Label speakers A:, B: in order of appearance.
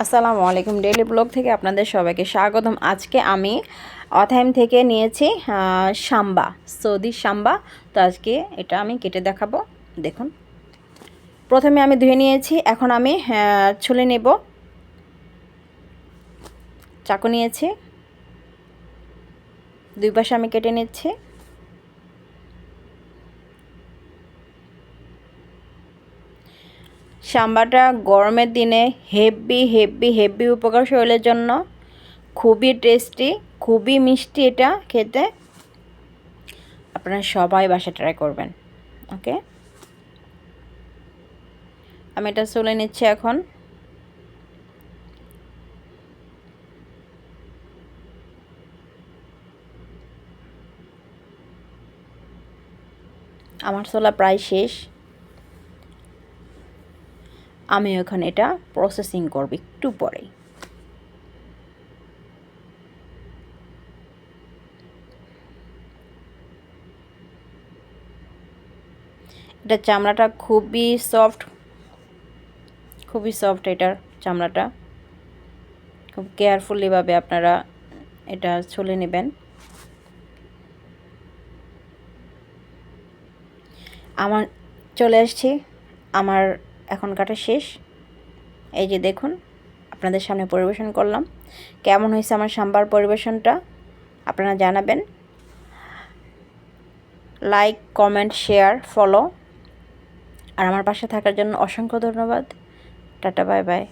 A: আসসালামু আলাইকুম, daily blog থেকে আপনাদের সবাইকে স্বাগতম। আজকে আমি অথাইম থেকে নিয়েছি সাম্বা, সৌদি সাম্বা। তো আজকে এটা আমি কেটে দেখাবো। দেখুন, প্রথমে আমি ধুয়ে নিয়েছি, এখন আমি ছুলে নেব। চাকু নিয়েছি, দুই পাশে আমি কেটে নিচ্ছি। সাম্বাটা গরমের দিনে হেভি হেভি হেভি উপকার শরীরের জন্য, খুবই টেস্টি, খুবই মিষ্টি। এটা খেতে আপনারা সবাই বাসায় ট্রাই করবেন। ওকে, আমি এটা চলে নিচ্ছি এখন। আমার চলা প্রায় শেষ। আমি এখন এটা প্রসেসিং করব একটু পরেই। এটা চামড়াটা খুবই সফট, খুবই সফট এটার চামড়াটা। খুব কেয়ারফুলিভাবে আপনারা এটা ছুলে নেবেন। আমার চলে আসছি, আমার এখন কাটা শেষ। এই যে দেখুন, আপনাদের সামনে পরিবেশন করলাম। কেমন হয়েছে আমার সাম্বার পরিবেশনটা আপনারা জানাবেন। লাইক, কমেন্ট, শেয়ার, ফলো আর আমার পাশে থাকার জন্য অসংখ্য ধন্যবাদ। Tata, bye bye.